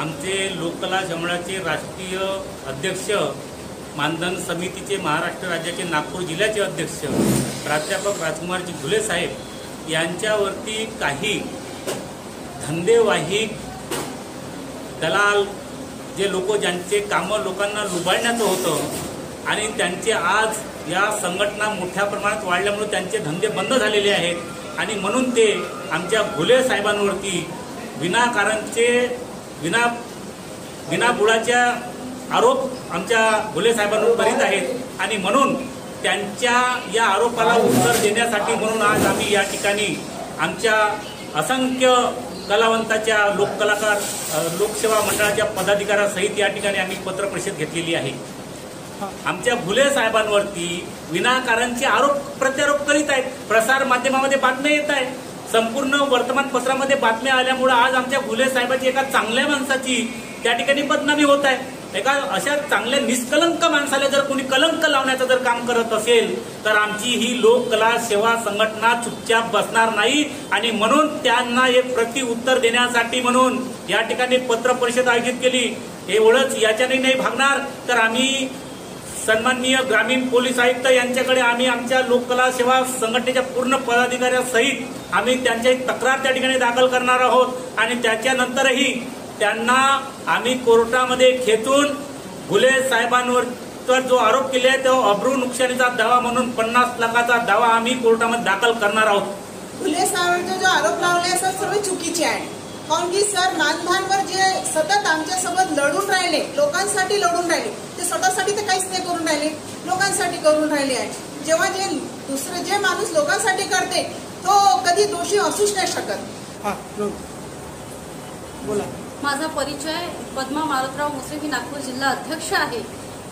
आमचे लोककला मंडळाचे राष्ट्रीय अध्यक्ष, मानधन समितीचे महाराष्ट्र राज्याचे नागपूर जिल्ह्याचे अध्यक्ष प्राध्यापक राजकुमारजी घुले साहेब यांच्यावरती काही धंदेवाहिक दलाल जे लोक ज्यांचे कामं लोकांना लुबाडण्याचं होतं आणि त्यांचे आज या संघटना मोठ्या प्रमाणात वाढल्यामुळे त्यांचे धंदे बंद झालेले आहेत आणि म्हणून ते आमच्या घुले साहेबांवरती विनाकारणचे विनाबुडाच्या आरोप आमच्या घुले साहेबांवर करीत आहेत आणि म्हणून त्यांच्या या आरोपाला उत्तर देण्यासाठी म्हणून आज आम्ही या ठिकाणी आमच्या असंख्य कलावंताच्या लोकसेवा मंडळाच्या पदाधिकाऱ्यांसहित या ठिकाणी आम्ही पत्र परिषद घेतलेली आहे। आमच्या घुले साहेबांवरती विनाकारणचे आरोप प्रत्यारोप करीत आहेत। प्रसार माध्यमामध्ये बातम्या येत आहेत, संपूर्ण वर्तमानपत्रामध्ये बातम्या आल्यामुळे आज आमच्या घुले साहेबांची एका चांगल्या माणसाची त्या ठिकाणी बदनामी होत आहे। एका अशा चांगल्या निष्कलंक माणसाला जर कोणी कलंक लावण्याचं जर काम करत असेल तर आमची ही लोककला सेवा संघटना चुपचाप बसणार नाही आणि म्हणून त्यांना एक प्रतिउत्तर देण्यासाठी म्हणून या ठिकाणी पत्र परिषद आयोजित केली। एवढंच याच्याने नाही भागणार तर आम्ही सन्माननीय ग्रामीण पोलीस आयुक्त यांच्याकडे आम्ही आमच्या लोककला सेवा संघटनेच्या पूर्ण पदाधिकाऱ्यांसहित आम्ही त्यांची तक्रार त्या ठिकाणी दाखल करणार आहोत आणि त्याच्यानंतरही त्यांना आम्ही कोर्टामध्ये खेचून घुले साहेबांवर जो आरोप केले तो अब्रू नुकसानीचा दावा म्हणून 50 लाखाचा दावा आम्ही कोर्टामध्ये दाखल करणार आहोत। घुले साहेबांचे जो आरोप लावले असं सर्व चुकीचे आहे, कारण की सर मानधनवर जे सतत आमच्यासोबत लढून राहिले, लोकांसाठी लढून राहिले, ते स्वतःसाठी तर काहीच नाही करून राहिले, लोकांसाठी करून राहिले आहे। जेव्हा जे दुसरे जे माणूस लोकांसाठी करते तो कधी दोषी असूच नाही शकत। बोला। माझा परिचय पद्मा मारुतराव मुसे, मी नागपूर जिल्हा अध्यक्ष आहे।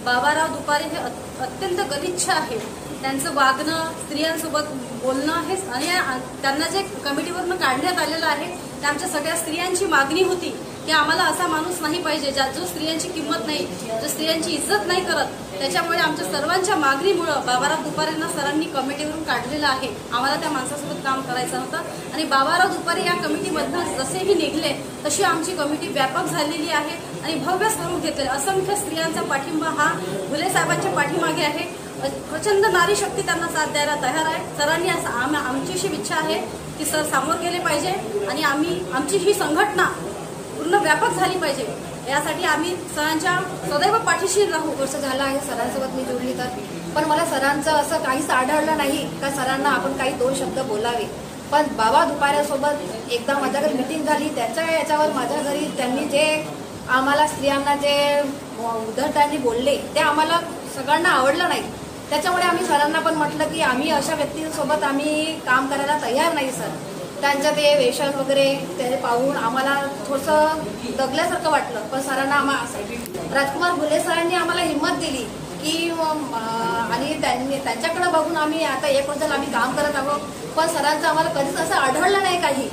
बाबाराव दुपारे हे अत्यंत गलिच्छ आहे, त्यांचं वागणं, स्त्रियांसोबत बोलणं हे आणि त्यांना जे कमिटीवरून काढण्यात आलेलं आहे ते आमच्या सगळ्या स्त्रियांची मागणी होती की आम्हाला असा माणूस नाही पाहिजे जो स्त्रियांची किंमत नाही, जो स्त्रियांची इज्जत नाही करत। त्याच्यामुळे आमच्या सर्वांच्या मागणीमुळे बाबाराव दुपारेंना सरांनी कमिटीवरून काढलेलं आहे। आम्हाला त्या माणसासोबत काम करायचं होतं आणि बाबाराव दुपारे या कमिटीमधून जसेही निघले तशी आमची कमिटी व्यापक झालेली आहे आणि भव्य स्वरूप घेतले। असंख्य स्त्रियांचा पाठिंबा हा घुले साहेबांच्या पाठीमागे आहे। प्रचंड नारी शक्ती त्यांना साथ द्यायला तयार आहे। सरांनी आमची अशी इच्छा आहे की सर समोर गेले पाहिजे आणि आमची ही संघटना पूर्ण व्यापक झाली पाहिजे, यासाठी आम्ही सरांच्या सदैव पाठीशी राहू। वर्ष झालं आहे सरांसोबत मी जोडली तर, पण मला सरांचं असं काहीच आढळलं नाही का सरांना आपण काही 2 शब्द बोलावे। पण बाबा दुपाऱ्यासोबत एकदा माझ्याकडे मीटिंग झाली, त्याच्या याच्यावर माझ्या घरी त्यांनी जे आम्हाला स्त्रियांना जे उद्धटपणे बोलले ते आम्हाला सगळ्यांना आवडलं नाही। त्याच्यामुळे आम्ही सरांना पण म्हटलं की आम्ही अशा व्यक्तींसोबत आम्ही काम करायला तयार नाही सर। त्यांचं ते वेषण वगैरे ते पाहून आम्हाला थोडंसं दगल्यासारखं वाटलं, पण सरांना राजकुमार घुले सरांनी आम्हाला हिंमत दिली की आणि त्यांच्याकडे बघून आम्ही आता 1 वर्ष आम्ही काम करत आहोत, पण सरांचं आम्हाला कधीच असं आढळलं नाही काही।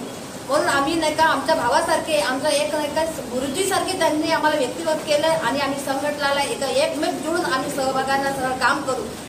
म्हणून आम्ही नाही का आमच्या भावासारखे, आमचं एक नाही का गुरुजीसारखे त्यांनी आम्हाला व्यक्तिगत केलं आणि आम्ही संघटनाला एकमेक जुळून आम्ही सहभागांना काम करू।